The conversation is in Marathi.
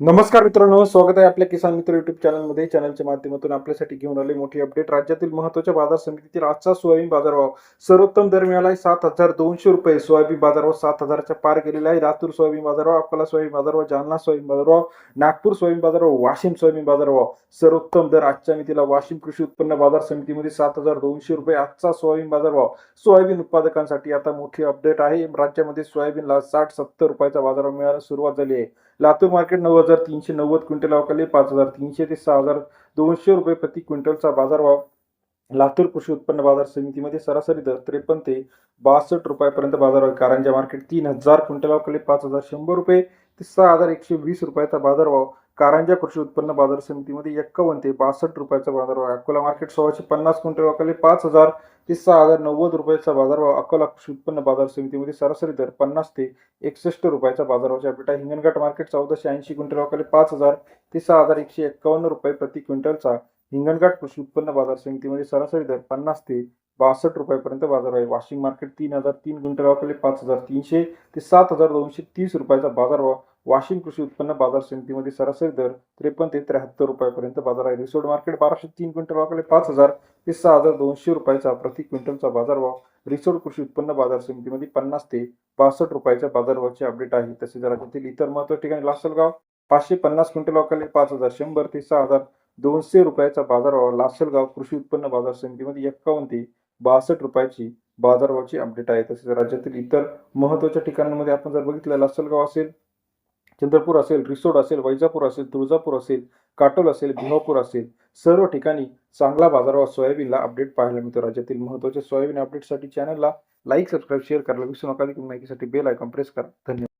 नमस्कार मित्रांनो, स्वागत आहे आपल्या किसान मित्र युट्यूब चॅनलमध्ये. चॅनलच्या माध्यमातून आपल्यासाठी घेऊन आले मोठी अपडेट. राज्यातील महत्त्वाच्या बाजार समितीतील आजचा सोयाबीन बाजारभाव सर्वोत्तम दर मिळाला आहे 7,200 रुपये. सोयाबीन बाजारभाव 7,000च्या पार गेलेला आहे. लातूर सोयाबीन बाजारभाव, अकोला सोयाबीन बाजारभाव, जालना सोयाबीन बाजारभाव, नागपूर सोयाबीन बाजारभाव, वाशिम सोयाबीन बाजारभाव सर्वोत्तम दर आजच्या मितीला वाशिम कृषी उत्पन्न बाजार समितीमध्ये 7,200 रुपये आजचा सोयाबीन बाजारभाव. सोयाबीन उत्पादकांसाठी आता मोठी अपडेट आहे. राज्यामध्ये सोयाबीनला 60-70 रुपयाचा बाजारभाव मिळायला सुरुवात झाली आहे. लातूर मार्केट 9,390 क्विंटल अवकाली 5,300 ते 6,200 रुपये प्रति क्विंटलचा बाजारभाव. लातूर कृषी उत्पन्न बाजार समितीमध्ये सरासरी दर 53 ते 62 रुपयापर्यंत बाजारभाव. कारंजा मार्केट 3,000 क्विंटल अवकाली 5,100 रुपये ते 6,120 रुपयाचा बाजारभाव. कारंजा कृषी उत्पन्न बाजार समितीमध्ये 51 ते 62 रुपयाचा बाजारभाव. अकोला मार्केट 1,650 क्विंटल अवकाली 5,000 ते 6,090 रुपयाचा बाजारभाव. अकोला कृषी उत्पन्न बाजार समितीमध्ये सरासरी दर 50 ते 61 रुपयाचा बाजारभावाची अपडेट आहे. हिंगणघाट मार्केट 1,480 क्विंटल अवकाली 5,000 ते 6,151 रुपये प्रति क्विंटलचा. हिंगणघाट कृषी उत्पन्न बाजार समितीमध्ये सरासरी दर 50 ते 62 रुपयापर्यंत बाजार आहे. वाशिम मार्केट 3,003 क्विंटल अवकाली 5,300 ते 7,230 रुपयाचा बाजारभाव. वाशिम कृषी उत्पन्न बाजार समितीमध्ये सरासरी दर 53 ते 73 रुपयापर्यंत बाजार आहे. रिसोड मार्केट 1,203 क्विंटल अवकाली 5,000 ते 6,200 रुपयाचा प्रति क्विंटलचा बाजारभाव. रिसोड कृषी उत्पन्न बाजार समितीमध्ये 50 ते 62 रुपयाच्या बाजारभावाची अपडेट आहे. तसेच राज्यातील इतर महत्त्वाच्या ठिकाणी लासलगाव 550 क्विंटल अवकाली 5,100 ते 6,200 रुपयाचा बाजारभाव. लासलगाव कृषी उत्पन्न बाजार समितीमध्ये 51 ते 62 रुपयाची बाजारभावाची अपडेट आहे. तसेच राज्यातील इतर महत्त्वाच्या ठिकाणांमध्ये आपण जर बघितलं, लासलगाव असेल, चंद्रपूर असेल, रिसोड असेल, वैजापूर असेल, तुळजापूर असेल, काटोल असेल, भिवापूर असेल, सर्व ठिकाणी चांगला बाजारभाव सोयाबीनला अपडेट पाहायला मिळतो. राज्यातील महत्त्वाच्या सोयाबीन अपडेटसाठी चॅनलला लाईक, सबस्क्राईब, शेअर करायला विसरू नका. माहितीसाठी बेल आयकॉन प्रेस करा. धन्यवाद.